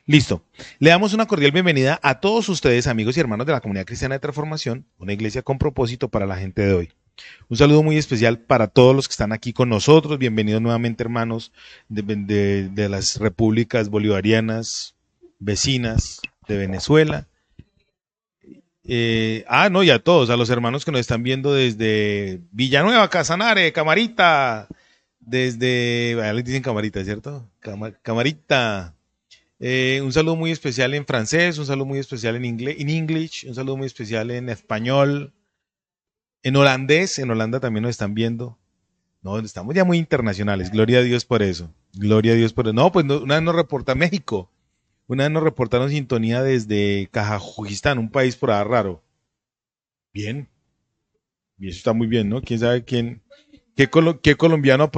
Listo. Le damos una cordial bienvenida a todos ustedes, amigos y hermanos de la Comunidad Cristiana de Transformación, una iglesia con propósito para la gente de hoy. Un saludo muy especial para todos los que están aquí con nosotros. Bienvenidos nuevamente, hermanos de las repúblicas bolivarianas, vecinas de Venezuela. No, y a todos, a los hermanos que nos están viendo desde Villanueva, Casanare, Camarita, desde, les dicen Camarita, ¿cierto? Camarita. Un saludo muy especial en francés, un saludo muy especial en inglés, en English, un saludo muy especial en español, en holandés, en Holanda también nos están viendo. No, estamos ya muy internacionales, gloria a Dios por eso. Gloria a Dios por eso. No, pues una vez nos reporta México, una vez nos reportaron sintonía desde Kazajistán, un país por ahí raro. Bien, y eso está muy bien, ¿no? ¿Quién sabe qué colombiano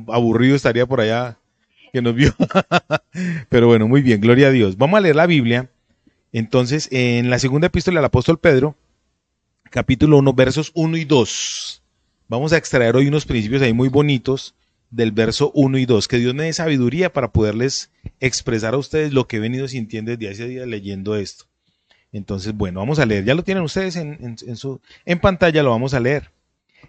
aburrido estaría por allá que nos vio? Pero bueno, muy bien, gloria a Dios. Vamos a leer la Biblia. Entonces, en la segunda epístola del apóstol Pedro, capítulo 1, versos 1 y 2. Vamos a extraer hoy unos principios ahí muy bonitos del verso 1 y 2. Que Dios me dé sabiduría para poderles expresar a ustedes lo que he venido sintiendo desde hace días leyendo esto. Entonces, bueno, vamos a leer. Ya lo tienen ustedes en pantalla, lo vamos a leer.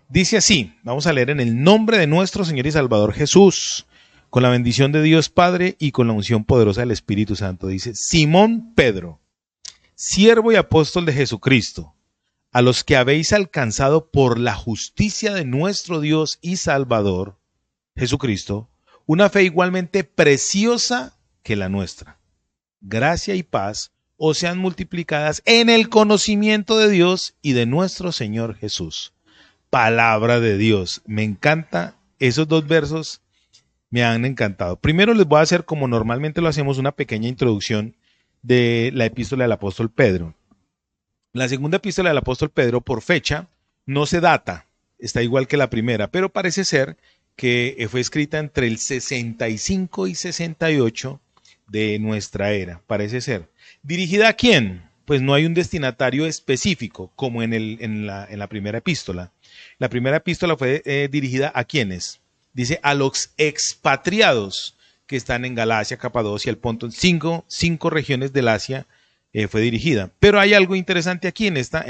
Dice así, vamos a leer en el nombre de nuestro Señor y Salvador Jesús, con la bendición de Dios Padre y con la unción poderosa del Espíritu Santo. Dice, Simón Pedro, siervo y apóstol de Jesucristo, a los que habéis alcanzado por la justicia de nuestro Dios y Salvador, Jesucristo, una fe igualmente preciosa que la nuestra. Gracia y paz os sean multiplicadas en el conocimiento de Dios y de nuestro Señor Jesús. Palabra de Dios. Me encanta esos dos versos, me han encantado. Primero les voy a hacer, como normalmente lo hacemos, una pequeña introducción de la epístola del apóstol Pedro. La segunda epístola del apóstol Pedro, por fecha, no se data, está igual que la primera, pero parece ser que fue escrita entre el 65 y 68 de nuestra era, parece ser. ¿Dirigida a quién? Pues no hay un destinatario específico, como en la primera epístola. La primera epístola fue dirigida a quiénes. Dice a los expatriados que están en Galacia, Capadocia, el Ponto, cinco regiones del Asia fue dirigida. Pero hay algo interesante aquí en esta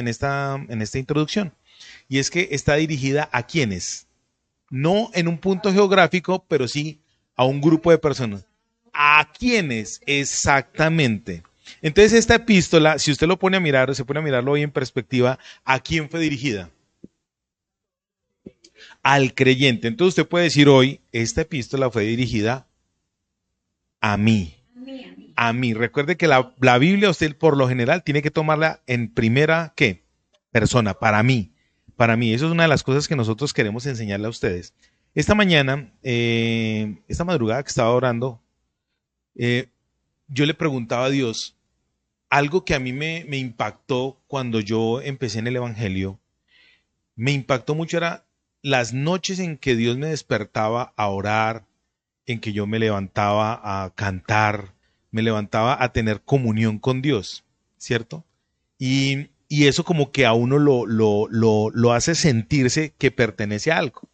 introducción, y es que está dirigida a quienes, no en un punto geográfico, pero sí a un grupo de personas. ¿A quiénes exactamente? Entonces esta epístola, si usted lo pone a mirar, se pone a mirarlo hoy en perspectiva, ¿a quién fue dirigida? Al creyente. Entonces usted puede decir hoy, esta epístola fue dirigida a mí. A mí. Recuerde que la Biblia usted por lo general tiene que tomarla en primera, ¿qué? Persona, para mí. Para mí. Eso es una de las cosas que nosotros queremos enseñarle a ustedes. Esta mañana, esta madrugada que estaba orando, eh, yo le preguntaba a Dios, algo que a mí me impactó cuando yo empecé en el Evangelio, me impactó mucho era las noches en que Dios me despertaba a orar, en que yo me levantaba a cantar, me levantaba a tener comunión con Dios, ¿cierto? Y eso como que a uno lo hace sentirse que pertenece a algo.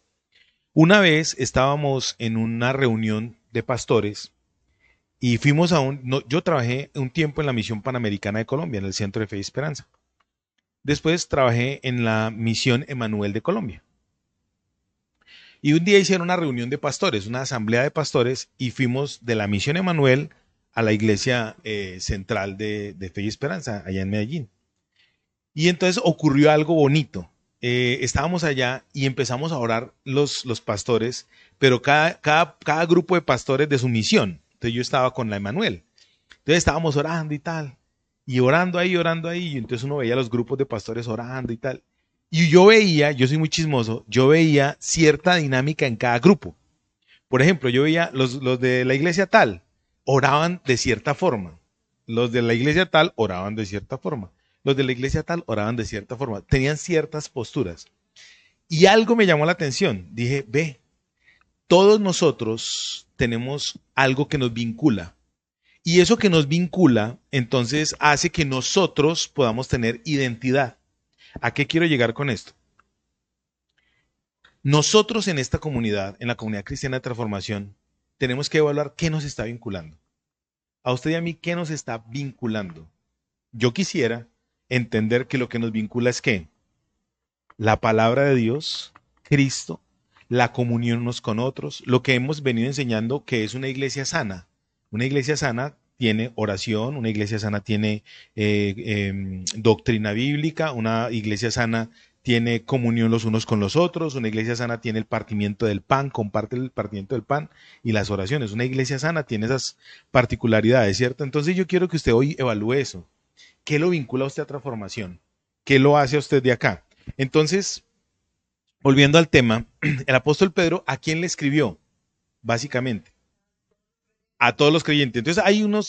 Una vez estábamos en una reunión de pastores y fuimos yo trabajé un tiempo en la Misión Panamericana de Colombia, en el Centro de Fe y Esperanza. Después trabajé en la Misión Emanuel de Colombia. Y un día hicieron una reunión de pastores, una asamblea de pastores, y fuimos de la Misión Emanuel a la iglesia central de Fe y Esperanza, allá en Medellín. Y entonces ocurrió algo bonito. Estábamos allá y empezamos a orar los pastores, pero cada grupo de pastores de su misión. Entonces yo estaba con la Emanuel. Entonces estábamos orando y tal. Y orando ahí. Y entonces uno veía los grupos de pastores orando y tal. Y yo veía, yo soy muy chismoso, yo veía cierta dinámica en cada grupo. Por ejemplo, yo veía los de la iglesia tal, oraban de cierta forma. Los de la iglesia tal oraban de cierta forma. Los de la iglesia tal oraban de cierta forma. Tenían ciertas posturas. Y algo me llamó la atención. Dije, ve, todos nosotros tenemos algo que nos vincula. Y eso que nos vincula, entonces hace que nosotros podamos tener identidad. ¿A qué quiero llegar con esto? Nosotros en esta comunidad, en la comunidad cristiana de transformación, tenemos que evaluar qué nos está vinculando. A usted y a mí, ¿qué nos está vinculando? Yo quisiera entender que lo que nos vincula es ¿qué? La palabra de Dios, Cristo, la comunión unos con otros, lo que hemos venido enseñando que es una iglesia sana. Una iglesia sana tiene oración, una iglesia sana tiene doctrina bíblica, una iglesia sana tiene comunión los unos con los otros, una iglesia sana tiene el partimiento del pan, comparte el partimiento del pan y las oraciones. Una iglesia sana tiene esas particularidades, ¿cierto? Entonces yo quiero que usted hoy evalúe eso. ¿Qué lo vincula a usted a transformación? ¿Qué lo hace a usted de acá? Entonces, volviendo al tema, el apóstol Pedro, ¿a quién le escribió? Básicamente, a todos los creyentes. Entonces,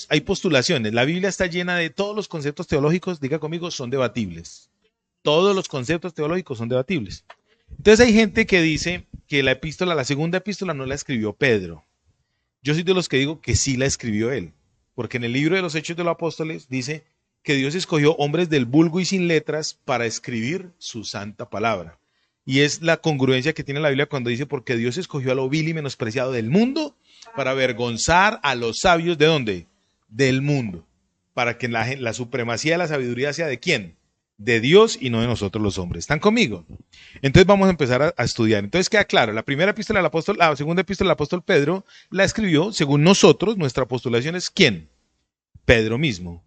hay postulaciones. La Biblia está llena de todos los conceptos teológicos, diga conmigo, son debatibles. Todos los conceptos teológicos son debatibles. Entonces, hay gente que dice que la segunda epístola no la escribió Pedro. Yo soy de los que digo que sí la escribió él, porque en el libro de los Hechos de los Apóstoles dice que Dios escogió hombres del vulgo y sin letras para escribir su santa palabra. Y es la congruencia que tiene la Biblia cuando dice, porque Dios escogió a lo vil y menospreciado del mundo para avergonzar a los sabios ¿de dónde? Del mundo. Para que la supremacía de la sabiduría sea ¿de quién? De Dios y no de nosotros los hombres. ¿Están conmigo? Entonces vamos a empezar a estudiar. Entonces queda claro, la primera epístola del apóstol, la segunda epístola del apóstol Pedro la escribió, según nosotros, nuestra postulación es ¿quién? Pedro mismo.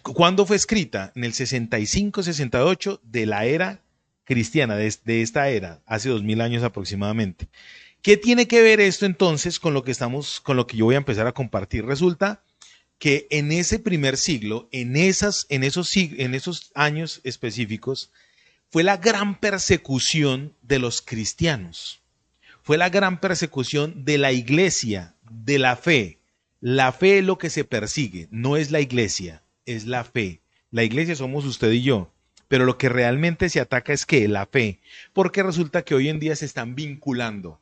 ¿Cuándo fue escrita? En el 65-68 de la era cristiana, de esta era, hace 2000 años aproximadamente. ¿Qué tiene que ver esto entonces con lo que con lo que yo voy a empezar a compartir? Resulta que en ese primer siglo, en esos años específicos, fue la gran persecución de los cristianos. Fue la gran persecución de la iglesia, de la fe. La fe es lo que se persigue, no es la iglesia, es la fe. La iglesia somos usted y yo, pero lo que realmente se ataca es que la fe, porque resulta que hoy en día se están vinculando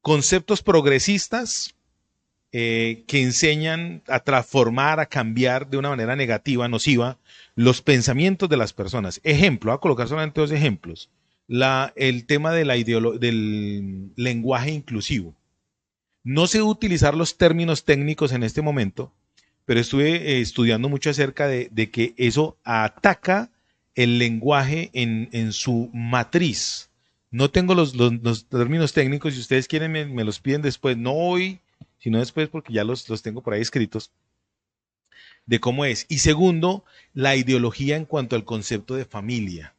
conceptos progresistas que enseñan a transformar, a cambiar de una manera negativa, nociva, los pensamientos de las personas. Ejemplo, voy a colocar solamente dos ejemplos. El tema de del lenguaje inclusivo. No sé utilizar los términos técnicos en este momento, pero estuve estudiando mucho acerca de que eso ataca el lenguaje en su matriz. No tengo los términos técnicos, si ustedes quieren me los piden después, no hoy, sino después porque ya los tengo por ahí escritos, de cómo es. Y segundo, la ideología en cuanto al concepto de familia.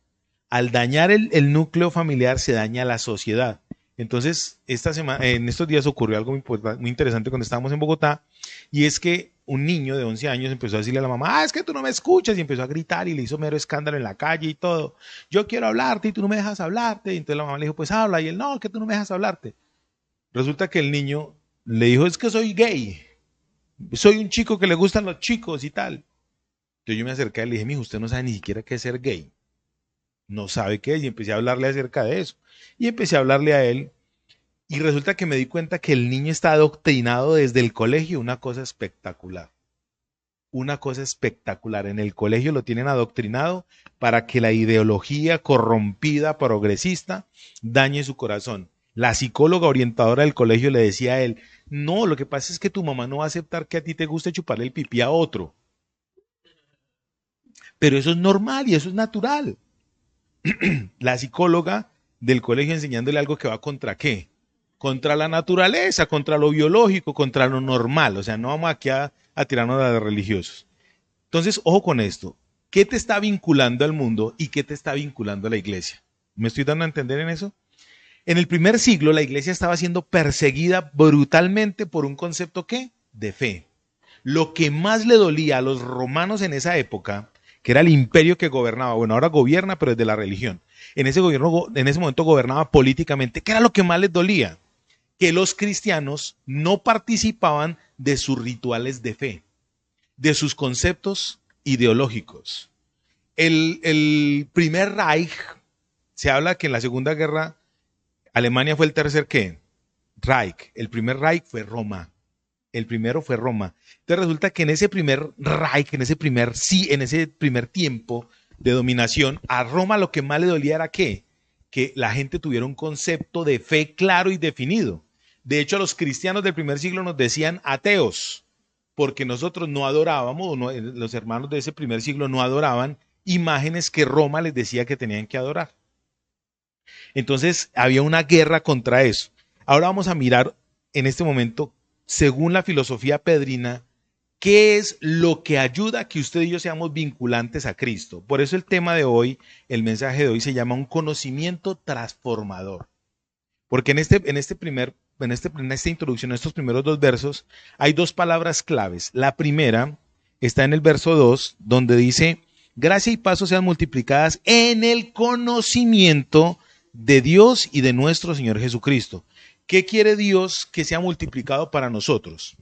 Al dañar el núcleo familiar se daña la sociedad. Entonces, en estos días ocurrió algo muy interesante cuando estábamos en Bogotá, y es que un niño de 11 años empezó a decirle a la mamá, es que tú no me escuchas, y empezó a gritar y le hizo mero escándalo en la calle y todo. Yo quiero hablarte y tú no me dejas hablarte. Y entonces la mamá le dijo, pues habla, y él, no, que tú no me dejas hablarte. Resulta que el niño le dijo, es que soy gay, soy un chico que le gustan los chicos y tal. Entonces yo me acerqué y le dije, mijo, usted no sabe ni siquiera qué es ser gay. No sabe qué es, y empecé a hablarle acerca de eso. Y empecé a hablarle a él, y resulta que me di cuenta que el niño está adoctrinado desde el colegio, una cosa espectacular. Una cosa espectacular. En el colegio lo tienen adoctrinado para que la ideología corrompida, progresista, dañe su corazón. La psicóloga orientadora del colegio le decía a él, no, lo que pasa es que tu mamá no va a aceptar que a ti te guste chuparle el pipí a otro. Pero eso es normal y eso es natural. La psicóloga del colegio enseñándole algo que va contra qué, contra la naturaleza, contra lo biológico, contra lo normal. O sea, no vamos aquí a tirarnos a los religiosos. Entonces, ojo con esto. ¿Qué te está vinculando al mundo y qué te está vinculando a la iglesia? ¿Me estoy dando a entender en eso? En el primer siglo, la iglesia estaba siendo perseguida brutalmente por un concepto ¿qué? De fe. Lo que más le dolía a los romanos en esa época, que era el imperio que gobernaba, bueno, ahora gobierna, pero desde la religión. En ese momento gobernaba políticamente. ¿Qué era lo que más les dolía? Que los cristianos no participaban de sus rituales de fe, de sus conceptos ideológicos. El primer Reich, se habla que en la Segunda Guerra Alemania fue el tercer ¿qué? Reich. El primer Reich fue Roma. El primero fue Roma. Entonces resulta que en ese primer Reich, en ese primer tiempo de dominación, a Roma lo que más le dolía era ¿qué? Que la gente tuviera un concepto de fe claro y definido. De hecho, a los cristianos del primer siglo nos decían ateos, porque nosotros no adorábamos, los hermanos de ese primer siglo no adoraban imágenes que Roma les decía que tenían que adorar. Entonces había una guerra contra eso. Ahora vamos a mirar en este momento, según la filosofía pedrina, qué es lo que ayuda a que usted y yo seamos vinculantes a Cristo. Por eso el tema de hoy, el mensaje de hoy se llama un conocimiento transformador. Porque en esta introducción, en estos primeros dos versos, hay dos palabras claves. La primera está en el verso 2, donde dice, gracia y paz sean multiplicadas en el conocimiento de Dios y de nuestro Señor Jesucristo. ¿Qué quiere Dios que sea multiplicado para nosotros?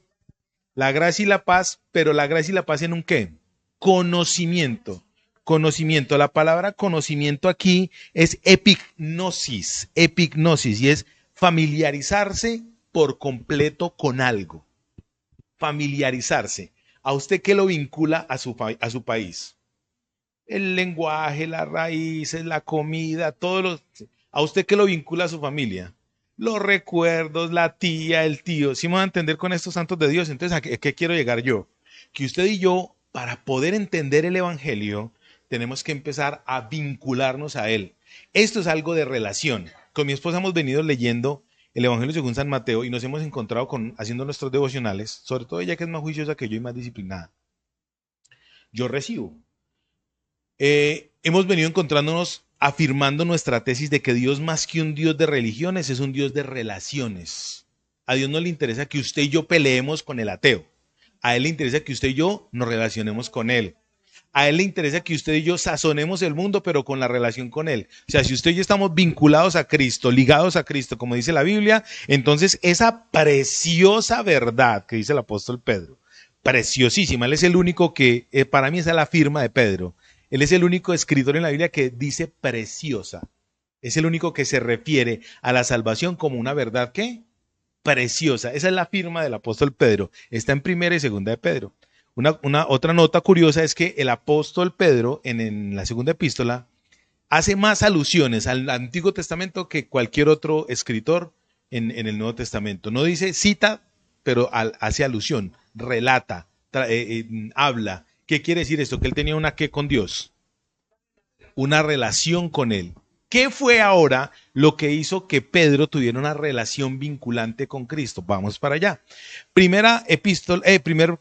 La gracia y la paz, pero la gracia y la paz en un ¿qué? Conocimiento. Conocimiento. La palabra conocimiento aquí es epignosis, y es familiarizarse por completo con algo. Familiarizarse. ¿A usted qué lo vincula a su país? El lenguaje, las raíces, la comida, todos los... ¿A usted qué lo vincula a su familia? Los recuerdos, la tía, el tío. ¿Sí me van a entender con estos santos de Dios? Entonces, ¿a qué quiero llegar yo? Que usted y yo, para poder entender el Evangelio, tenemos que empezar a vincularnos a él. Esto es algo de relación. Con mi esposa hemos venido leyendo el Evangelio según San Mateo y nos hemos encontrado haciendo nuestros devocionales, sobre todo ella que es más juiciosa que yo y más disciplinada. Yo recibo. Hemos venido encontrándonos afirmando nuestra tesis de que Dios, más que un Dios de religiones, es un Dios de relaciones. A Dios no le interesa que usted y yo peleemos con el ateo. A Él le interesa que usted y yo nos relacionemos con Él. A Él le interesa que usted y yo sazonemos el mundo, pero con la relación con Él. O sea, si usted y yo estamos vinculados a Cristo, ligados a Cristo, como dice la Biblia, entonces esa preciosa verdad que dice el apóstol Pedro, preciosísima, Él es el único que, para mí esa es la firma de Pedro. Él es el único escritor en la Biblia que dice preciosa. Es el único que se refiere a la salvación como una verdad, ¿qué? Preciosa. Esa es la firma del apóstol Pedro. Está en primera y segunda de Pedro. Otra nota curiosa es que el apóstol Pedro, en la segunda epístola, hace más alusiones al Antiguo Testamento que cualquier otro escritor en el Nuevo Testamento. No dice cita, pero hace alusión, relata, habla. ¿Qué quiere decir esto? Que él tenía una ¿qué con Dios? Una relación con él. ¿Qué fue ahora lo que hizo que Pedro tuviera una relación vinculante con Cristo? Vamos para allá. Primer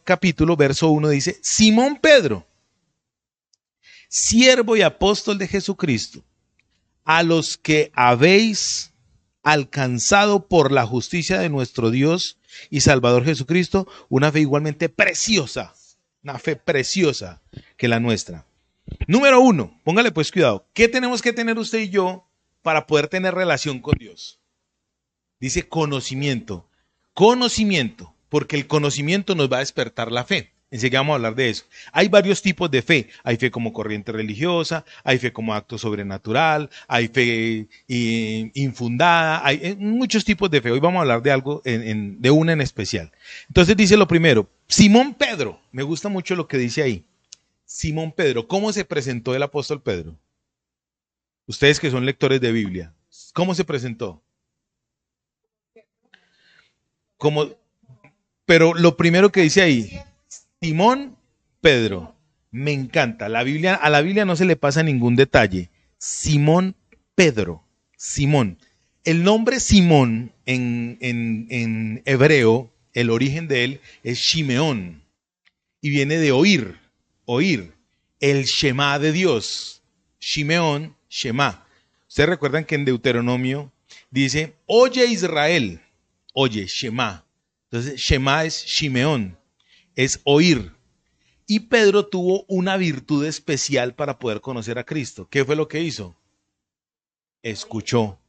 capítulo, verso 1 dice, Simón Pedro, siervo y apóstol de Jesucristo, a los que habéis alcanzado por la justicia de nuestro Dios y Salvador Jesucristo, una fe igualmente preciosa. Una fe preciosa que la nuestra. Número 1, póngale pues cuidado. ¿Qué tenemos que tener usted y yo para poder tener relación con Dios? Dice conocimiento. Conocimiento, porque el conocimiento nos va a despertar la fe. Enseguida vamos a hablar de eso. Hay varios tipos de fe. Hay fe como corriente religiosa, hay fe como acto sobrenatural, hay fe infundada, hay muchos tipos de fe. Hoy vamos a hablar de algo, de una en especial. Entonces dice lo primero, Simón Pedro. Me gusta mucho lo que dice ahí. Simón Pedro. ¿Cómo se presentó el apóstol Pedro? Ustedes que son lectores de Biblia, ¿cómo se presentó? Pero lo primero que dice ahí, Simón Pedro. Me encanta. A la Biblia no se le pasa ningún detalle. Simón Pedro. Simón. El nombre Simón en hebreo, el origen de él es Shimeón. Y viene de oír. Oír. El Shema de Dios. Shimeón, Shema. Ustedes recuerdan que en Deuteronomio dice, oye Israel. Oye, Shema. Entonces, Shema es Shimeón. Es oír. Y Pedro tuvo una virtud especial para poder conocer a Cristo. ¿Qué fue lo que hizo? Escuchó,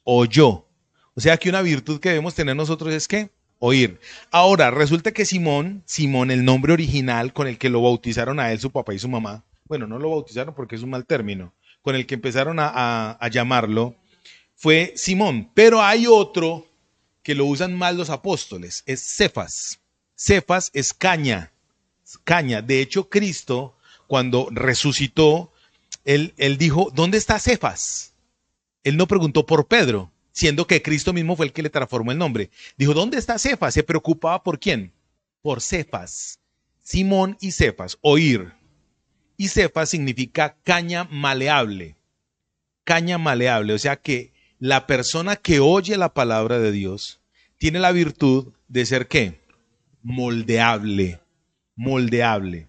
oyó. O sea que una virtud que debemos tener nosotros es ¿qué? Oír. Ahora, resulta que Simón, el nombre original con el que lo bautizaron a él, su papá y su mamá, bueno, no lo bautizaron porque es un mal término, con el que empezaron a llamarlo, fue Simón. Pero hay otro que lo usan más los apóstoles, es Cefas. Cefas es caña. De hecho, Cristo, cuando resucitó, él dijo, ¿dónde está Cefas? Él no preguntó por Pedro, siendo que Cristo mismo fue el que le transformó el nombre. Dijo, ¿dónde está Cefas? Se preocupaba por quién, por Cefas, Simón y Cefas, oír. Y Cefas significa caña maleable, o sea que la persona que oye la palabra de Dios tiene la virtud de ser ¿qué? Moldeable, moldeable.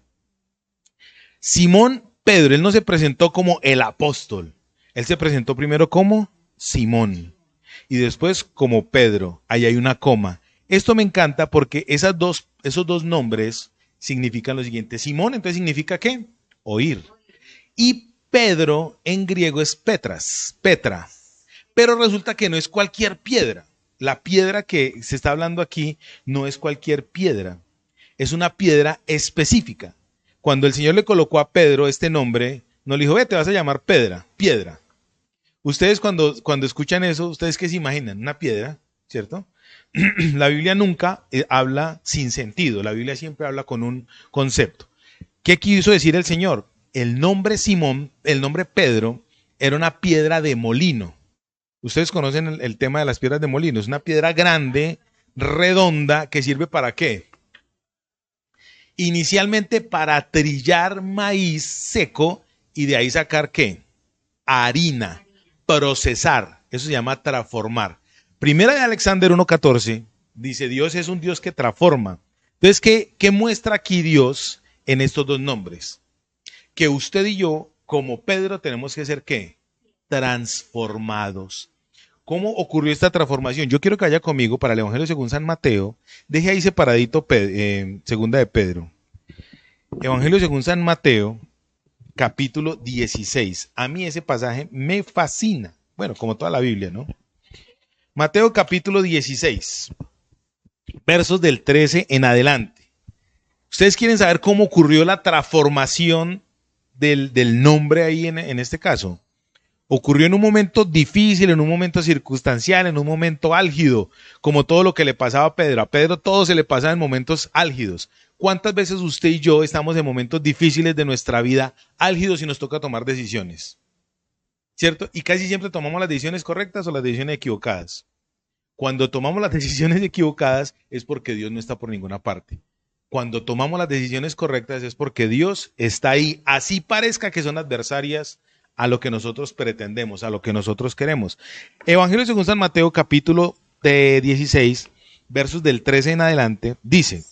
Simón Pedro, él no se presentó como el apóstol, él se presentó primero como Simón y después como Pedro, ahí hay una coma. Esto me encanta porque esos dos nombres significan lo siguiente. Simón entonces significa ¿qué? Oír. Y Pedro en griego es Petra. Pero resulta que no es cualquier piedra. La piedra que se está hablando aquí no es cualquier piedra. Es una piedra específica. Cuando el Señor le colocó a Pedro este nombre, no le dijo, te vas a llamar piedra. Ustedes cuando escuchan eso, ¿ustedes qué se imaginan? Una piedra, ¿cierto? La Biblia nunca habla sin sentido. La Biblia siempre habla con un concepto. ¿Qué quiso decir el Señor? El nombre Simón, el nombre Pedro, era una piedra de molino. Ustedes conocen el tema de las piedras de molino. Es una piedra grande, redonda, que sirve ¿para qué? Inicialmente para trillar maíz seco y de ahí sacar ¿qué? Harina, procesar. Eso se llama transformar. Primera de Alexander 1:14 dice, Dios es un Dios que transforma. Entonces, ¿qué muestra aquí Dios en estos dos nombres? Que usted y yo, como Pedro, tenemos que ser ¿qué? Transformados. ¿Cómo ocurrió esta transformación? Yo quiero que vaya conmigo para el Evangelio según San Mateo. Deje ahí separadito segunda de Pedro. Evangelio según San Mateo, capítulo 16. A mí ese pasaje me fascina. Bueno, como toda la Biblia, ¿no? Mateo capítulo 16, versos del 13 en adelante. ¿Ustedes quieren saber cómo ocurrió la transformación del nombre ahí en este caso? Ocurrió en un momento difícil, en un momento circunstancial, en un momento álgido, como todo lo que le pasaba a Pedro. A Pedro todo se le pasaba en momentos álgidos. ¿Cuántas veces usted y yo estamos en momentos difíciles de nuestra vida, álgidos, y nos toca tomar decisiones? ¿Cierto? Y casi siempre tomamos las decisiones correctas o las decisiones equivocadas. Cuando tomamos las decisiones equivocadas es porque Dios no está por ninguna parte. Cuando tomamos las decisiones correctas es porque Dios está ahí, así parezca que son adversarias a lo que nosotros pretendemos, a lo que nosotros queremos. Evangelio según San Mateo, capítulo 16, versos del 13 en adelante, dice,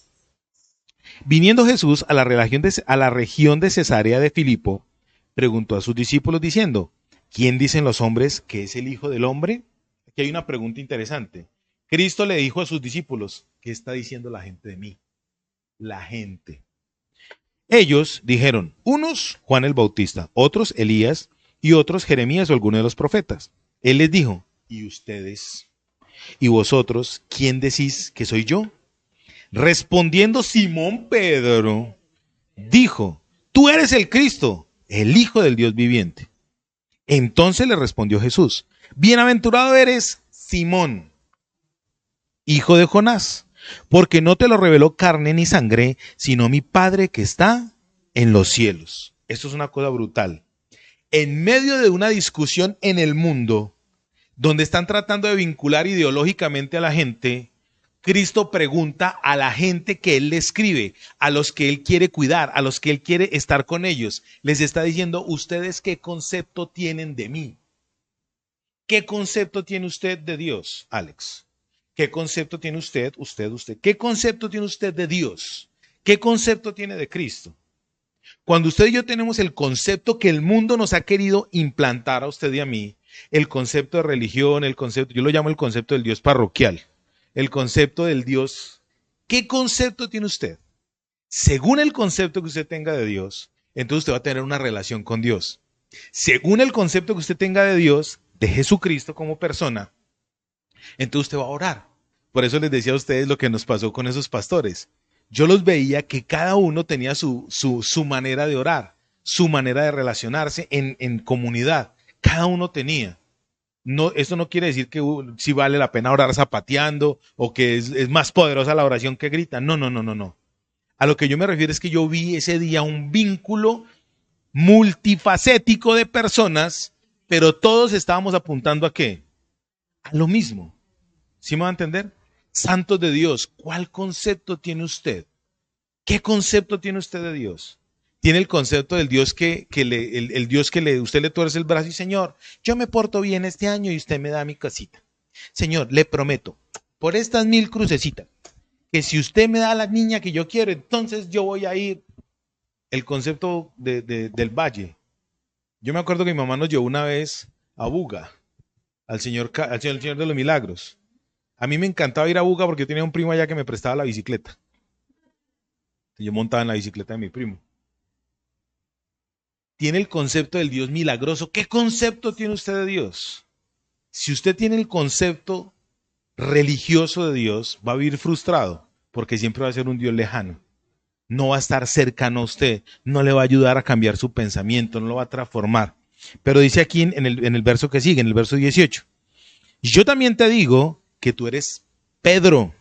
viniendo Jesús a la región de Cesarea de Filipo, preguntó a sus discípulos diciendo, ¿quién dicen los hombres que es el Hijo del Hombre? Aquí hay una pregunta interesante. Cristo le dijo a sus discípulos, ¿qué está diciendo la gente de mí? La gente. Ellos dijeron, unos Juan el Bautista, otros Elías y otros Jeremías o alguno de los profetas. Él les dijo, ¿y ustedes? ¿Y vosotros quién decís que soy yo? Respondiendo Simón Pedro, dijo, tú eres el Cristo, el Hijo del Dios viviente. Entonces le respondió Jesús, bienaventurado eres Simón, hijo de Jonás, porque no te lo reveló carne ni sangre, sino mi Padre que está en los cielos. Esto es una cosa brutal. En medio de una discusión en el mundo, donde están tratando de vincular ideológicamente a la gente, Cristo pregunta a la gente que Él le escribe, a los que Él quiere cuidar, a los que Él quiere estar con ellos. Les está diciendo, ¿ustedes qué concepto tienen de mí? ¿Qué concepto tiene usted de Dios, Alex? ¿Qué concepto tiene usted? ¿Qué concepto tiene usted de Dios? ¿Qué concepto tiene de Cristo? Cuando usted y yo tenemos el concepto que el mundo nos ha querido implantar a usted y a mí, el concepto de religión, yo lo llamo el concepto del Dios parroquial, el concepto del Dios, ¿qué concepto tiene usted? Según el concepto que usted tenga de Dios, entonces usted va a tener una relación con Dios. Según el concepto que usted tenga de Dios, de Jesucristo como persona, entonces usted va a orar. Por eso les decía a ustedes lo que nos pasó con esos pastores. Yo los veía que cada uno tenía su manera de orar, su manera de relacionarse en comunidad. Cada uno tenía. No, esto no quiere decir que si vale la pena orar zapateando o que es más poderosa la oración que grita. No, no, no, no, no. A lo que yo me refiero es que yo vi ese día un vínculo multifacético de personas, pero todos estábamos apuntando ¿a qué? A lo mismo. ¿Sí me va a entender? Santos de Dios, ¿cuál concepto tiene usted? ¿Qué concepto tiene usted de Dios? Tiene el concepto del Dios el Dios usted le tuerce el brazo y Señor, yo me porto bien este año y usted me da mi casita. Señor, le prometo, por estas 1000 crucecitas, que si usted me da la niña que yo quiero, entonces yo voy a ir. El concepto del valle. Yo me acuerdo que mi mamá nos llevó una vez a Buga, al señor de los Milagros. A mí me encantaba ir a Buga porque yo tenía un primo allá que me prestaba la bicicleta. Yo montaba en la bicicleta de mi primo. Tiene el concepto del Dios milagroso. ¿Qué concepto tiene usted de Dios? Si usted tiene el concepto religioso de Dios, va a vivir frustrado porque siempre va a ser un Dios lejano. No va a estar cercano a usted, no le va a ayudar a cambiar su pensamiento, no lo va a transformar. Pero dice aquí en el verso que sigue, en el verso 18, yo también te digo que tú eres Pedro,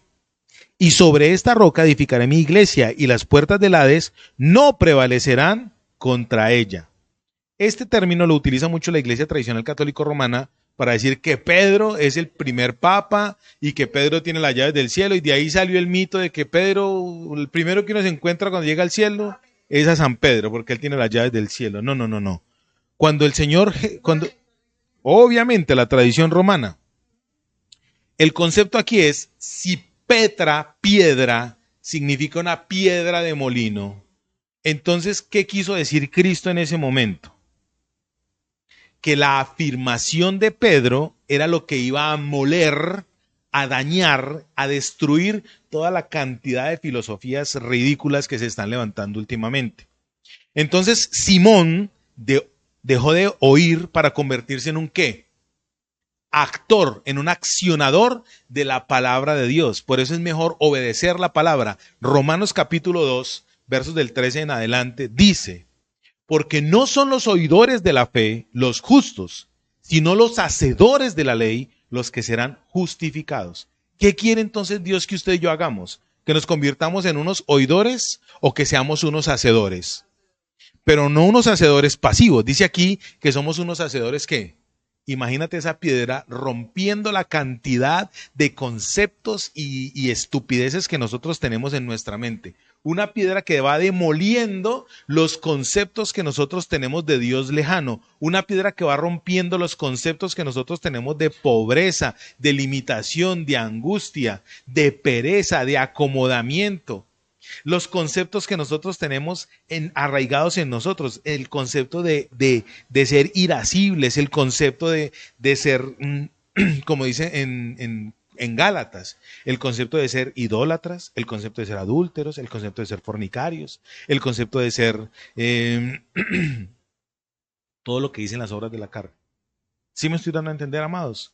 y sobre esta roca edificaré mi iglesia, y las puertas del Hades no prevalecerán contra ella. Este término lo utiliza mucho la iglesia tradicional católico romana para decir que Pedro es el primer papa y que Pedro tiene las llaves del cielo, y de ahí salió el mito de que Pedro, el primero que uno se encuentra cuando llega al cielo es a San Pedro, porque él tiene las llaves del cielo. No, no, no, no. Cuando el Señor, obviamente la tradición romana, el concepto aquí es, si Petra, piedra, significa una piedra de molino, entonces, ¿qué quiso decir Cristo en ese momento? Que la afirmación de Pedro era lo que iba a moler, a dañar, a destruir toda la cantidad de filosofías ridículas que se están levantando últimamente. Entonces, Simón dejó de oír para convertirse en un ¿qué? Actor, en un accionador de la palabra de Dios. Por eso es mejor obedecer la palabra. Romanos capítulo 2, versos del 13 en adelante, dice: porque no son los oidores de la fe los justos, sino los hacedores de la ley los que serán justificados. ¿Qué quiere entonces Dios que usted y yo hagamos? ¿Que nos convirtamos en unos oidores o que seamos unos hacedores? Pero no unos hacedores pasivos. Dice aquí que somos unos hacedores que, imagínate esa piedra rompiendo la cantidad de conceptos y estupideces que nosotros tenemos en nuestra mente. Una piedra que va demoliendo los conceptos que nosotros tenemos de Dios lejano. Una piedra que va rompiendo los conceptos que nosotros tenemos de pobreza, de limitación, de angustia, de pereza, de acomodamiento. Los conceptos que nosotros tenemos arraigados en nosotros, el concepto de ser irascibles, el concepto de ser, como dice en Gálatas, el concepto de ser idólatras, el concepto de ser adúlteros, el concepto de ser fornicarios, el concepto de ser todo lo que dicen las obras de la carne. ¿Sí me estoy dando a entender, amados?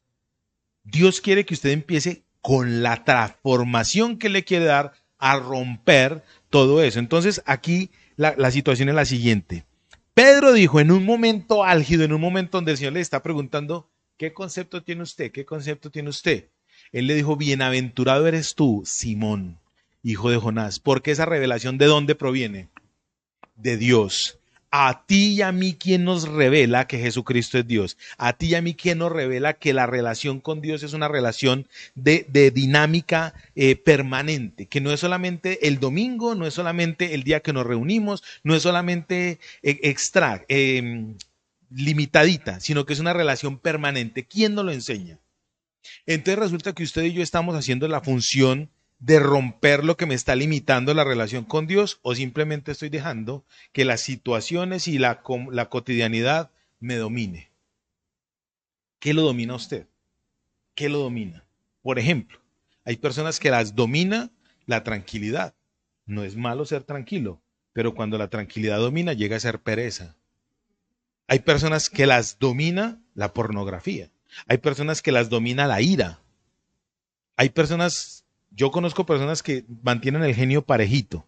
Dios quiere que usted empiece con la transformación que le quiere dar a romper todo eso. Entonces aquí la situación es la siguiente. Pedro dijo en un momento álgido, en un momento donde el Señor le está preguntando, ¿qué concepto tiene usted? ¿Qué concepto tiene usted? Él le dijo, bienaventurado eres tú, Simón, hijo de Jonás, porque esa revelación ¿de dónde proviene? De Dios. A ti y a mí, ¿quién nos revela que Jesucristo es Dios? A ti y a mí, ¿quién nos revela que la relación con Dios es una relación de dinámica permanente? Que no es solamente el domingo, no es solamente el día que nos reunimos, no es solamente limitadita, sino que es una relación permanente. ¿Quién nos lo enseña? Entonces resulta que usted y yo estamos haciendo la función de romper lo que me está limitando la relación con Dios, o simplemente estoy dejando que las situaciones y la cotidianidad me domine. ¿Qué lo domina a usted? ¿Qué lo domina? Por ejemplo, hay personas que las domina la tranquilidad. No es malo ser tranquilo, pero cuando la tranquilidad domina llega a ser pereza. Hay personas que las domina la pornografía. Hay personas que las domina la ira. Hay personas, yo conozco personas que mantienen el genio parejito,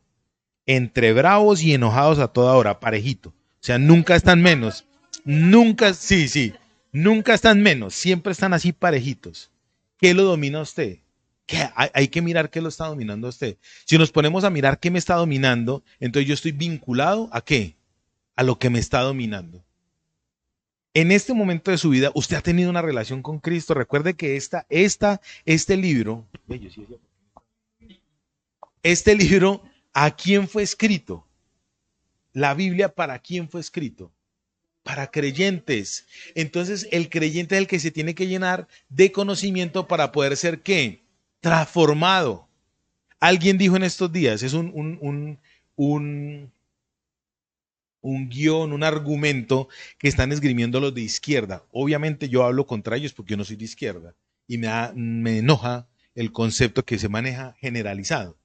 entre bravos y enojados a toda hora, parejito. O sea, nunca están menos. Nunca, sí, sí, nunca están menos, siempre están así parejitos. ¿Qué lo domina a usted? Hay que mirar qué lo está dominando a usted. Si nos ponemos a mirar qué me está dominando, entonces yo estoy vinculado a qué? A lo que me está dominando. en este momento de su vida, usted ha tenido una relación con Cristo. Recuerde que este libro, ¿a quién fue escrito? La Biblia, ¿para quién fue escrito? Para creyentes. Entonces, el creyente es el que se tiene que llenar de conocimiento para poder ser, ¿qué? Transformado. Alguien dijo en estos días, es un guión, un argumento que están esgrimiendo los de izquierda. Obviamente yo hablo contra ellos porque yo no soy de izquierda y me enoja el concepto que se maneja generalizado,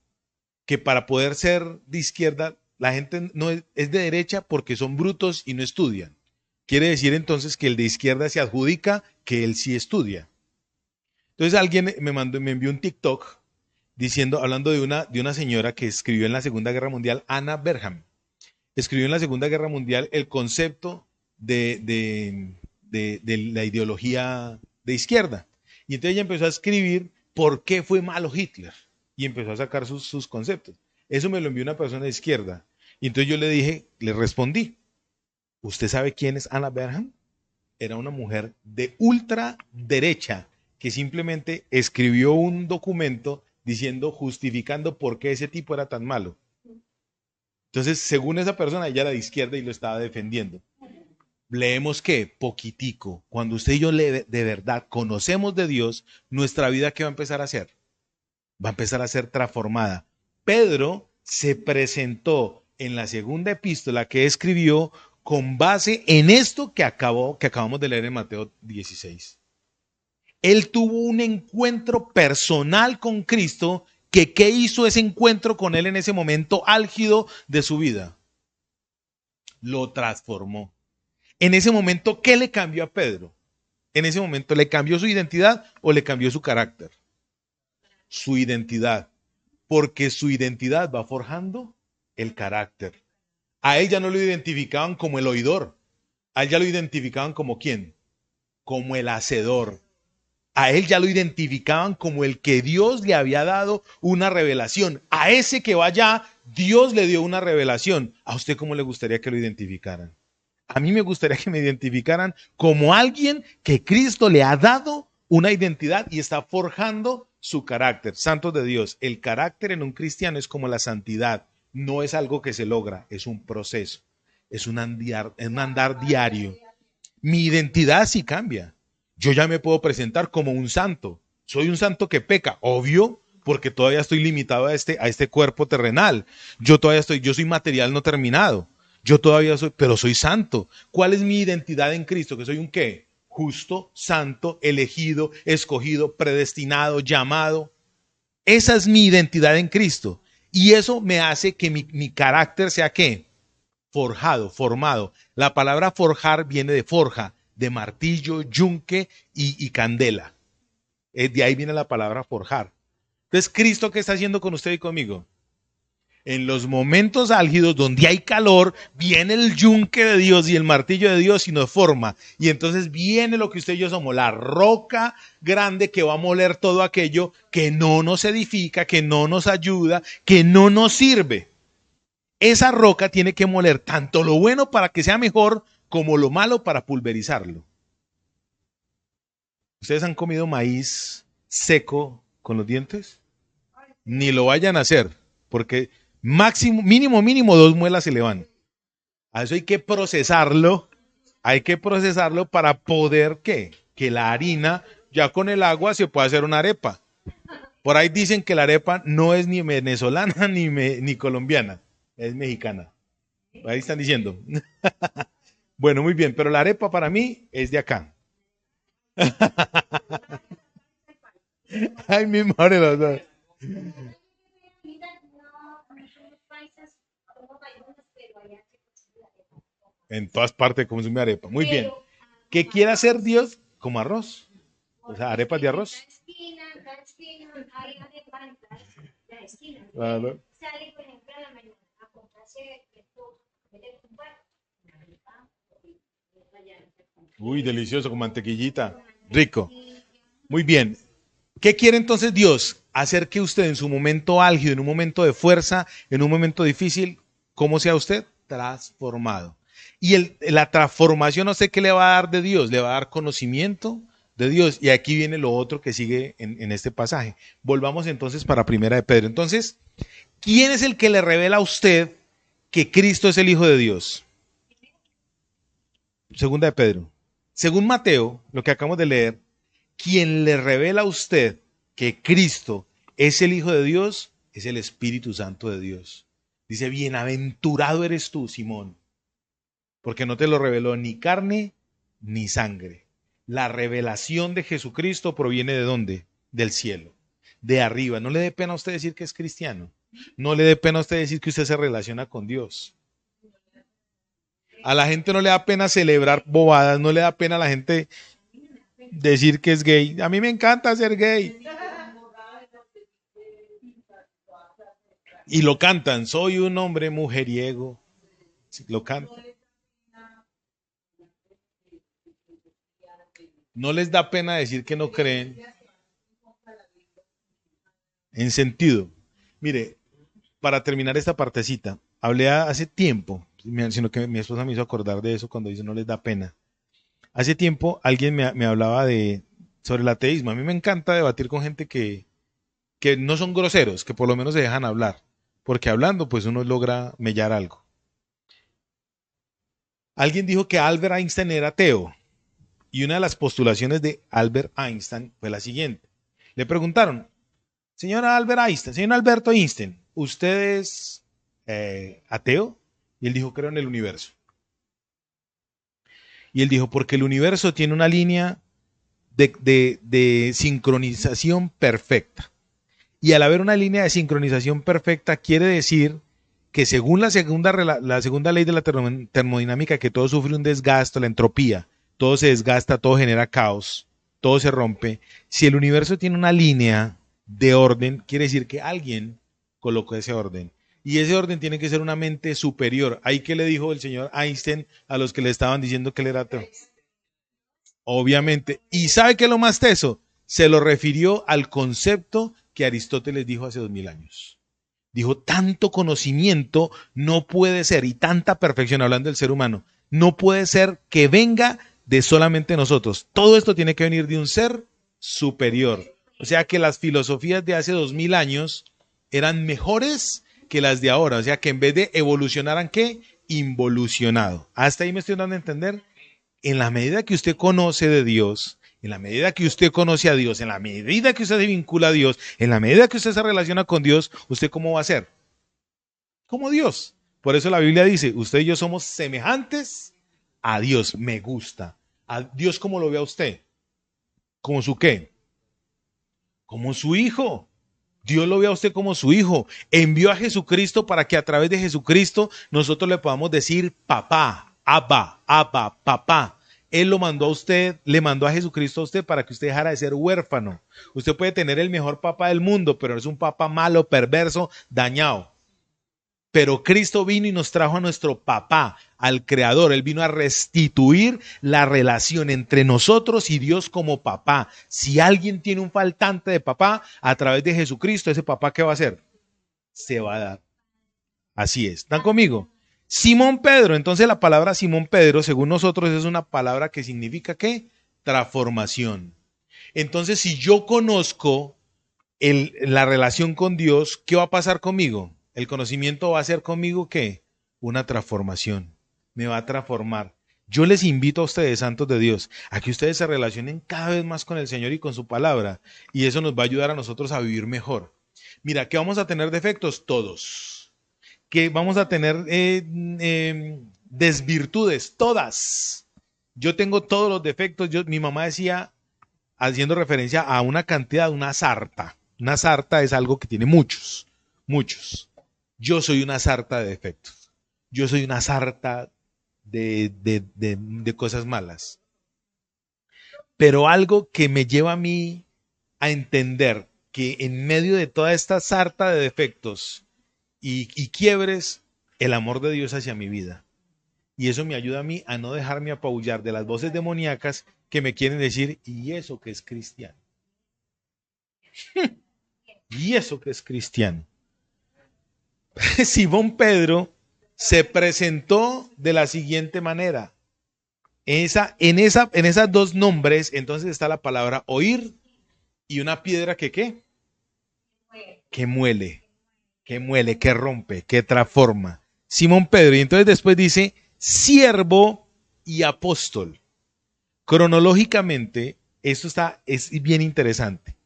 que para poder ser de izquierda la gente no es de derecha porque son brutos y no estudian. Quiere decir entonces que el de izquierda se adjudica que él sí estudia. Entonces alguien me envió un TikTok hablando de una señora que escribió en la Segunda Guerra Mundial, Anna Berham. Escribió en la Segunda Guerra Mundial el concepto de la ideología de izquierda. Y entonces ella empezó a escribir por qué fue malo Hitler. Y empezó a sacar sus conceptos. Eso me lo envió una persona de izquierda. Y entonces yo le respondí, ¿usted sabe quién es Anna Berham? Era una mujer de ultraderecha que simplemente escribió un documento justificando por qué ese tipo era tan malo. Entonces, según esa persona, ella era de izquierda y lo estaba defendiendo. Leemos que poquitico, cuando usted y yo de verdad conocemos de Dios, nuestra vida, ¿qué va a empezar a hacer? Va a empezar a ser transformada. Pedro se presentó en la segunda epístola que escribió con base en esto que acabamos de leer en Mateo 16. Él tuvo un encuentro personal con Cristo. ¿Qué hizo ese encuentro con él en ese momento álgido de su vida? Lo transformó. En ese momento, ¿qué le cambió a Pedro? En ese momento, ¿le cambió su identidad o le cambió su carácter? Su identidad. Porque su identidad va forjando el carácter. A él ya no lo identificaban como el oidor. A él ya lo identificaban como ¿quién? Como el hacedor. A él ya lo identificaban como el que Dios le había dado una revelación. A ese que va allá, Dios le dio una revelación. ¿A usted cómo le gustaría que lo identificaran? A mí me gustaría que me identificaran como alguien que Cristo le ha dado una identidad y está forjando su carácter. Santos de Dios, el carácter en un cristiano es como la santidad. No es algo que se logra, es un proceso. Es un andar diario. Mi identidad sí cambia. Yo ya me puedo presentar como un santo. Soy un santo que peca, obvio, porque todavía estoy limitado a este cuerpo terrenal. Yo soy material no terminado. Yo todavía pero soy santo. ¿Cuál es mi identidad en Cristo? ¿Que soy un qué? Justo, santo, elegido, escogido, predestinado, llamado. Esa es mi identidad en Cristo. Y eso me hace que mi carácter sea ¿qué? Forjado, formado. La palabra forjar viene de forja, de martillo, yunque y candela. De ahí viene la palabra forjar. Entonces, ¿Cristo qué está haciendo con usted y conmigo? En los momentos álgidos donde hay calor, viene el yunque de Dios y el martillo de Dios y nos forma. Y entonces viene lo que usted y yo somos, la roca grande que va a moler todo aquello que no nos edifica, que no nos ayuda, que no nos sirve. Esa roca tiene que moler tanto lo bueno para que sea mejor como lo malo para pulverizarlo. ¿Ustedes han comido maíz seco con los dientes? Ni lo vayan a hacer, porque mínimo 2 muelas se le van. A eso hay que procesarlo para poder ¿qué? Que la harina ya con el agua se puede hacer una arepa. Por ahí dicen que la arepa no es ni venezolana ni colombiana, es mexicana. Ahí están diciendo. Bueno, muy bien, pero la arepa para mí es de acá. Ay, mi madre los dos. En todas partes consume arepa. Muy bien. ¿Qué quiere hacer Dios? Como arroz. O sea, arepas de arroz. Claro. Uy, delicioso, con mantequillita. Rico. Muy bien. ¿Qué quiere entonces Dios? Hacer que usted en su momento álgido, en un momento de fuerza, en un momento difícil, ¿cómo sea usted? Transformado. Y la transformación, no sé qué le va a dar de Dios, le va a dar conocimiento de Dios. Y aquí viene lo otro que sigue en este pasaje. Volvamos entonces para Primera de Pedro. Entonces, ¿quién es el que le revela a usted que Cristo es el Hijo de Dios? Segunda de Pedro. Según Mateo, lo que acabamos de leer, quien le revela a usted que Cristo es el Hijo de Dios es el Espíritu Santo de Dios. Dice, bienaventurado eres tú, Simón, porque no te lo reveló ni carne ni sangre. La revelación de Jesucristo proviene ¿de dónde? Del cielo, de arriba. No le dé pena a usted decir que es cristiano. No le dé pena a usted decir que usted se relaciona con Dios. A la gente no le da pena celebrar bobadas, no le da pena a la gente decir que es gay. A mí me encanta ser gay. Y lo cantan, soy un hombre mujeriego. Lo cantan. No les da pena decir que no creen en sentido. Mire, para terminar esta partecita, hablé hace tiempo, sino que mi esposa me hizo acordar de eso cuando dice no les da pena. Hace tiempo alguien me hablaba sobre el ateísmo. A mí me encanta debatir con gente que no son groseros, que por lo menos se dejan hablar, porque hablando pues uno logra mellar algo. Alguien dijo que Albert Einstein era ateo y una de las postulaciones de Albert Einstein fue la siguiente. Le preguntaron, señor Albert Einstein, señor Alberto Einstein, ¿usted es ateo? Y él dijo, creo en el universo. Y él dijo, porque el universo tiene una línea de sincronización perfecta. Y al haber una línea de sincronización perfecta, quiere decir que según la segunda ley de la termodinámica, que todo sufre un desgaste, la entropía, todo se desgasta, todo genera caos, todo se rompe. Si el universo tiene una línea de orden, quiere decir que alguien colocó ese orden. Y ese orden tiene que ser una mente superior. Ahí que le dijo el señor Einstein a los que le estaban diciendo que él era ateo. Obviamente. ¿Y sabe qué es lo más teso? Se lo refirió al concepto que Aristóteles dijo hace 2000 años. Dijo, tanto conocimiento no puede ser, y tanta perfección, hablando del ser humano, no puede ser que venga de solamente nosotros. Todo esto tiene que venir de un ser superior. O sea que las filosofías de hace 2000 años eran mejores que las de ahora. O sea que en vez de evolucionar, ¿han qué? Involucionado. Hasta ahí me estoy dando a entender. En la medida que usted conoce de Dios, en la medida que usted conoce a Dios, en la medida que usted se vincula a Dios, en la medida que usted se relaciona con Dios, ¿usted cómo va a ser? Como Dios. Por eso la Biblia dice, usted y yo somos semejantes a Dios. Me gusta. ¿A Dios cómo lo ve a usted? ¿Como su qué? Como su hijo. Dios lo ve a usted como su hijo. Envió a Jesucristo para que a través de Jesucristo nosotros le podamos decir papá, abba, abba, papá. Él lo mandó a usted, le mandó a Jesucristo a usted para que usted dejara de ser huérfano. Usted puede tener el mejor papá del mundo, pero es un papá malo, perverso, dañado. Pero Cristo vino y nos trajo a nuestro papá, al Creador. Él vino a restituir la relación entre nosotros y Dios como papá. Si alguien tiene un faltante de papá, a través de Jesucristo, ese papá, ¿qué va a hacer? Se va a dar. Así es. ¿Están conmigo? Simón Pedro. Entonces la palabra Simón Pedro, según nosotros, es una palabra que significa ¿qué? Transformación. Entonces, si yo conozco la relación con Dios, ¿qué va a pasar conmigo? El conocimiento va a hacer conmigo ¿qué? Una transformación. Me va a transformar. Yo les invito a ustedes, santos de Dios, a que ustedes se relacionen cada vez más con el Señor y con su palabra. Y eso nos va a ayudar a nosotros a vivir mejor. Mira, ¿qué vamos a tener defectos? Todos. ¿Qué vamos a tener desvirtudes? Todas. Yo tengo todos los defectos. Mi mamá decía, haciendo referencia a una cantidad, una sarta. Una sarta es algo que tiene muchos, muchos. Yo soy una sarta de defectos. Yo soy una sarta de cosas malas. Pero algo que me lleva a mí a entender que en medio de toda esta sarta de defectos y quiebres, el amor de Dios hacia mi vida. Y eso me ayuda a mí a no dejarme apabullar de las voces demoníacas que me quieren decir, ¿y eso que es cristiano? ¿Y eso que es cristiano? Simón Pedro se presentó de la siguiente manera. En esas dos nombres, entonces está la palabra oír y una piedra que ¿qué? Que muele, que muele, que rompe, que transforma. Simón Pedro. Y entonces después dice siervo y apóstol. Cronológicamente, es bien interesante.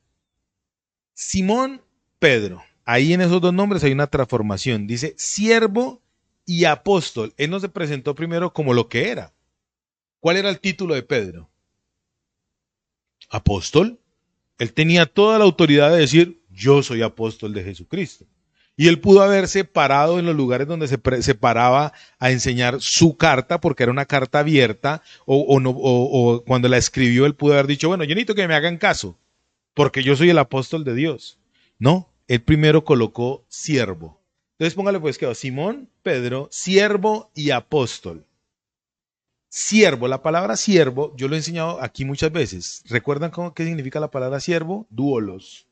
Simón Pedro, ahí en esos dos nombres hay una transformación. Dice siervo y apóstol. Él no se presentó primero como lo que era. ¿Cuál era el título de Pedro? Apóstol. Él tenía toda la autoridad de decir, yo soy apóstol de Jesucristo. Y él pudo haberse parado en los lugares donde se paraba a enseñar su carta, porque era una carta abierta, o cuando la escribió, él pudo haber dicho, bueno, yo necesito que me hagan caso, porque yo soy el apóstol de Dios. No, él primero colocó siervo. Entonces póngale pues quedó Simón, Pedro, siervo y apóstol. Siervo, la palabra siervo, yo lo he enseñado aquí muchas veces. ¿Recuerdan qué significa la palabra siervo? Duolos.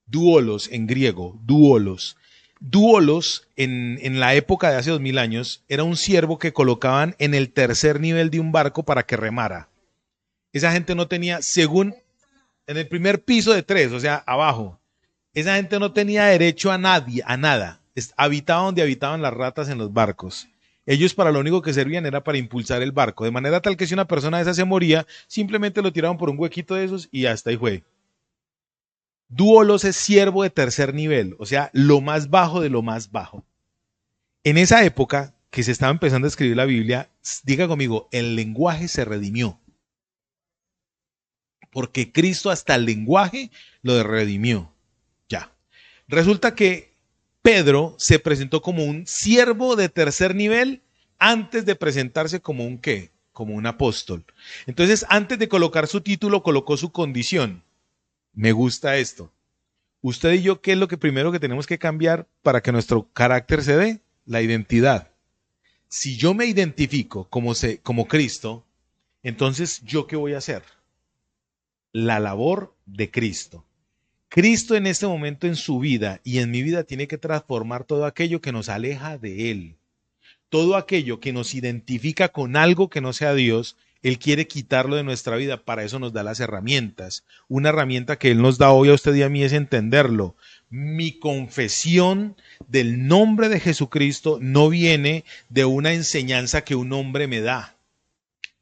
Duolos en griego, duolos. Duolos en la época de hace 2000 años era un siervo que colocaban en el tercer nivel de un barco para que remara. Esa gente no tenía, según en el primer piso de 3, o sea, abajo, esa gente no tenía derecho a nadie, a nada. Habitaba donde habitaban las ratas en los barcos. Ellos para lo único que servían era para impulsar el barco, de manera tal que si una persona de esa se moría, simplemente lo tiraban por un huequito de esos y hasta ahí fue. Duolos es siervo de tercer nivel, o sea, lo más bajo de lo más bajo. En esa época que se estaba empezando a escribir la Biblia, diga conmigo, el lenguaje se redimió. Porque Cristo hasta el lenguaje lo redimió. Ya. Resulta que Pedro se presentó como un siervo de tercer nivel antes de presentarse como un qué, como un apóstol. Entonces, antes de colocar su título, colocó su condición. Me gusta esto. Usted y yo, ¿qué es lo que primero que tenemos que cambiar para que nuestro carácter se dé? La identidad. Si yo me identifico como Cristo, entonces, ¿yo qué voy a hacer? La labor de Cristo. Cristo en este momento en su vida y en mi vida tiene que transformar todo aquello que nos aleja de Él. Todo aquello que nos identifica con algo que no sea Dios, Él quiere quitarlo de nuestra vida. Para eso nos da las herramientas. Una herramienta que Él nos da hoy a usted y a mí es entenderlo. Mi confesión del nombre de Jesucristo no viene de una enseñanza que un hombre me da.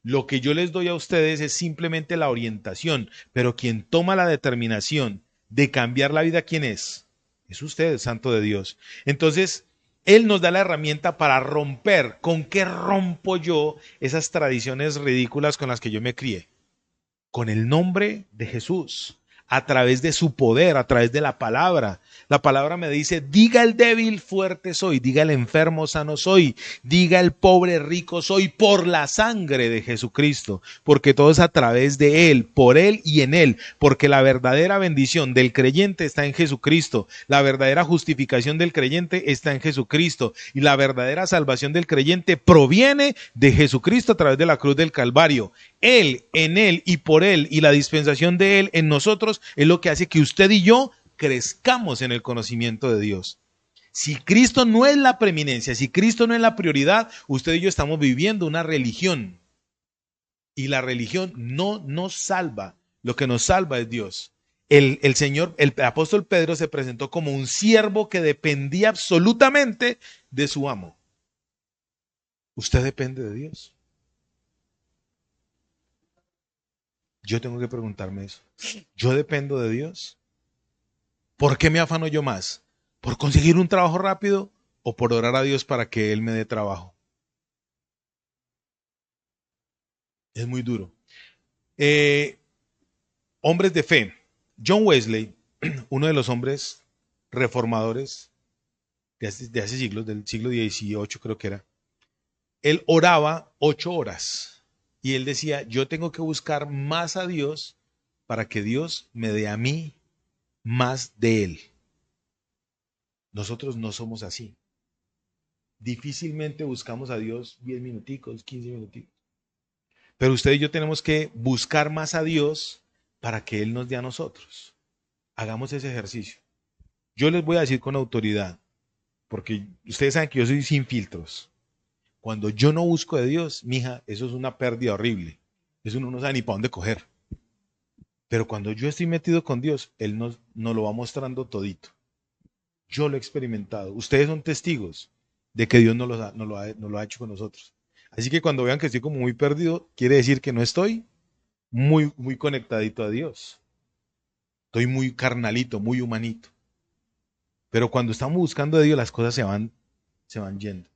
Lo que yo les doy a ustedes es simplemente la orientación, pero quien toma la determinación de cambiar la vida, ¿quién es? Es usted, el Santo de Dios. Entonces, Él nos da la herramienta para romper. ¿Con qué rompo yo esas tradiciones ridículas con las que yo me crié? Con el nombre de Jesús, a través de su poder, a través de la palabra. La palabra me dice, diga el débil, fuerte soy, diga el enfermo, sano soy, diga el pobre, rico soy, por la sangre de Jesucristo, porque todo es a través de Él, por Él y en Él, porque la verdadera bendición del creyente está en Jesucristo, la verdadera justificación del creyente está en Jesucristo, y la verdadera salvación del creyente proviene de Jesucristo a través de la cruz del Calvario. Él, en Él y por Él, y la dispensación de Él en nosotros es lo que hace que usted y yo crezcamos en el conocimiento de Dios. Si Cristo no es la preeminencia, si Cristo no es la prioridad, usted y yo estamos viviendo una religión. Y la religión no nos salva. Lo que nos salva es Dios. El apóstol Pedro se presentó como un siervo que dependía absolutamente de su amo. ¿Usted depende de Dios? Yo tengo que preguntarme eso. ¿Yo dependo de Dios? ¿Por qué me afano yo más? ¿Por conseguir un trabajo rápido o por orar a Dios para que Él me dé trabajo? Es muy duro. Eh, Hombres de fe. John Wesley, uno de los hombres reformadores de hace siglos, del siglo XVIII creo que era, él oraba 8 horas y él decía, yo tengo que buscar más a Dios para que Dios me dé a mí más de Él. Nosotros no somos así. Difícilmente buscamos a Dios 10 minuticos, 15 minuticos. Pero usted y yo tenemos que buscar más a Dios para que Él nos dé a nosotros. Hagamos ese ejercicio. Yo les voy a decir con autoridad, porque ustedes saben que yo soy sin filtros. Cuando yo no busco de Dios, mija, eso es una pérdida horrible. Eso uno no sabe ni para dónde coger. Pero cuando yo estoy metido con Dios, Él nos lo va mostrando todito. Yo lo he experimentado. Ustedes son testigos de que Dios no lo ha hecho con nosotros. Así que cuando vean que estoy como muy perdido, quiere decir que no estoy muy conectadito a Dios. Estoy muy carnalito, muy humanito. Pero cuando estamos buscando a Dios, las cosas se van yendo.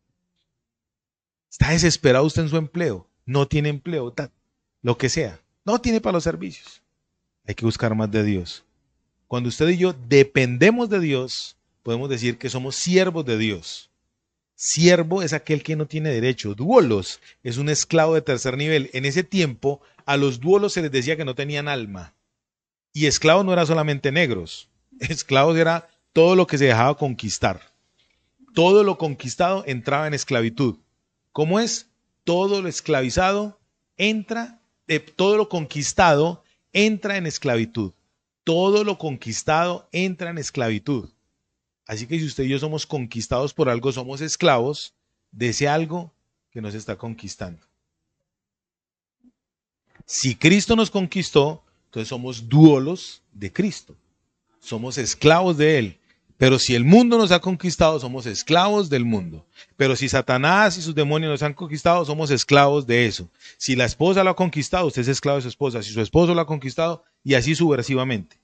Está desesperado usted en su empleo. No tiene empleo, lo que sea. No tiene para los servicios. Hay que buscar más de Dios. Cuando usted y yo dependemos de Dios, podemos decir que somos siervos de Dios. Siervo es aquel que no tiene derecho. Duolos es un esclavo de tercer nivel. En ese tiempo, a los duolos se les decía que no tenían alma. Y esclavos no eran solamente negros. Esclavos era todo lo que se dejaba conquistar. Todo lo conquistado entraba en esclavitud. ¿Cómo es? Todo lo esclavizado entra, todo lo conquistado entra en esclavitud. Todo lo conquistado entra en esclavitud. Así que si usted y yo somos conquistados por algo, somos esclavos de ese algo que nos está conquistando. Si Cristo nos conquistó, entonces somos duolos de Cristo. Somos esclavos de Él. Pero si el mundo nos ha conquistado, somos esclavos del mundo. Pero si Satanás y sus demonios nos han conquistado, somos esclavos de eso. Si la esposa lo ha conquistado, usted es esclavo de su esposa. Si su esposo lo ha conquistado, y así subversivamente.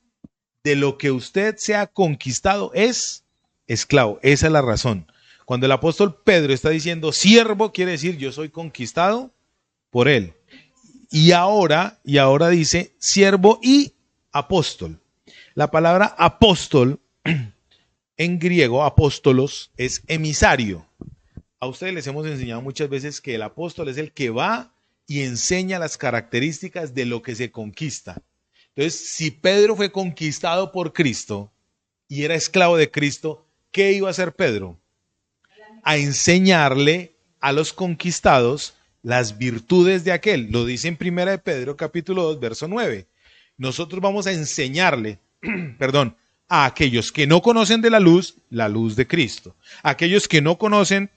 De lo que usted se ha conquistado es esclavo. Esa es la razón. Cuando el apóstol Pedro está diciendo siervo, quiere decir yo soy conquistado por él. Y ahora dice siervo y apóstol. La palabra apóstol en griego, apóstolos, es emisario. A ustedes les hemos enseñado muchas veces que el apóstol es el que va y enseña las características de lo que se conquista. Entonces, si Pedro fue conquistado por Cristo y era esclavo de Cristo, ¿qué iba a hacer Pedro? A enseñarle a los conquistados las virtudes de aquel. Lo dice en 1 de Pedro capítulo 2, verso 9. Nosotros vamos a enseñarle, perdón, a aquellos que no conocen de la luz de Cristo. A aquellos que no conocen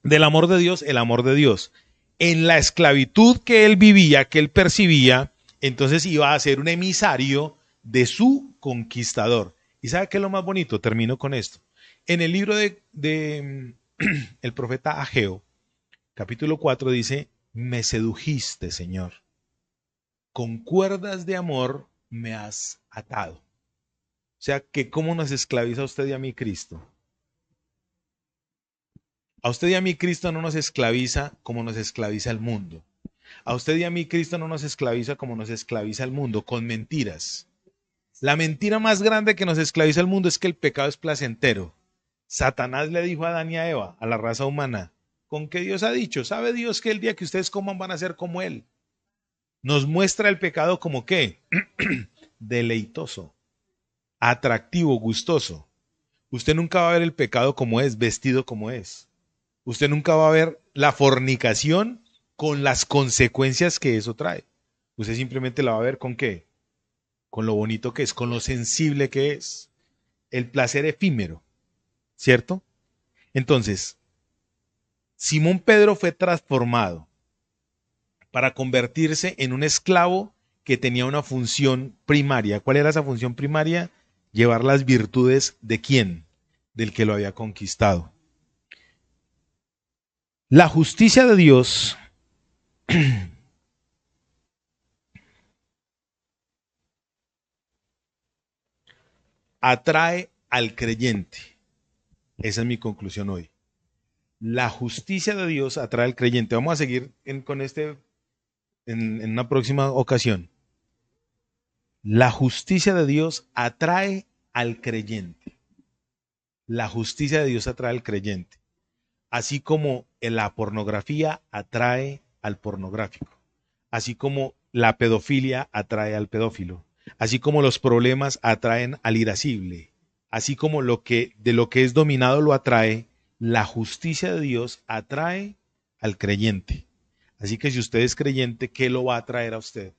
del amor de Dios, el amor de Dios. En la esclavitud que él vivía, que él percibía, entonces iba a ser un emisario de su conquistador. ¿Y sabe qué es lo más bonito? Termino con esto. En el libro de el profeta Ageo, capítulo 4, dice, me sedujiste, Señor. Con cuerdas de amor me has atado. O sea, que cómo nos esclaviza a usted y a mí Cristo. A usted y a mí Cristo no nos esclaviza como nos esclaviza el mundo. A usted y a mí Cristo no nos esclaviza como nos esclaviza el mundo, con mentiras. La mentira más grande que nos esclaviza el mundo es que el pecado es placentero. Satanás le dijo a Adán y a Eva, a la raza humana, ¿con qué Dios ha dicho? ¿Sabe Dios que el día que ustedes coman van a ser como Él? Nos muestra el pecado como ¿qué? Deleitoso, atractivo, gustoso. Usted nunca va a ver el pecado como es, vestido como es. Usted nunca va a ver la fornicación con las consecuencias que eso trae. Usted simplemente la va a ver con ¿qué? Con lo bonito que es, con lo sensible que es. El placer efímero, ¿cierto? Entonces, Simón Pedro fue transformado para convertirse en un esclavo que tenía una función primaria. ¿Cuál era esa función primaria? Llevar las virtudes de quién? Del que lo había conquistado. La justicia de Dios atrae al creyente. Esa es mi conclusión hoy. La justicia de Dios atrae al creyente. Vamos a seguir con este en una próxima ocasión. La justicia de Dios atrae al creyente. La justicia de Dios atrae al creyente. Así como la pornografía atrae al pornográfico. Así como la pedofilia atrae al pedófilo. Así como los problemas atraen al irascible. Así como de lo que es dominado lo atrae, la justicia de Dios atrae al creyente. Así que si usted es creyente, ¿qué lo va a atraer a usted?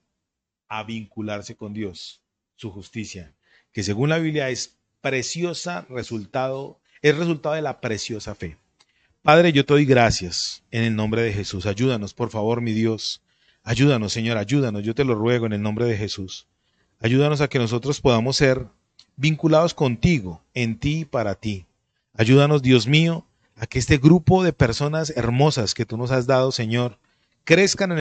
A vincularse con Dios, su justicia, que según la Biblia es resultado de la preciosa fe. Padre, yo te doy gracias en el nombre de Jesús. Ayúdanos, por favor, mi Dios. Ayúdanos, Señor, ayúdanos. Yo te lo ruego en el nombre de Jesús. Ayúdanos a que nosotros podamos ser vinculados contigo, en ti y para ti. Ayúdanos, Dios mío, a que este grupo de personas hermosas que tú nos has dado, Señor, crezcan en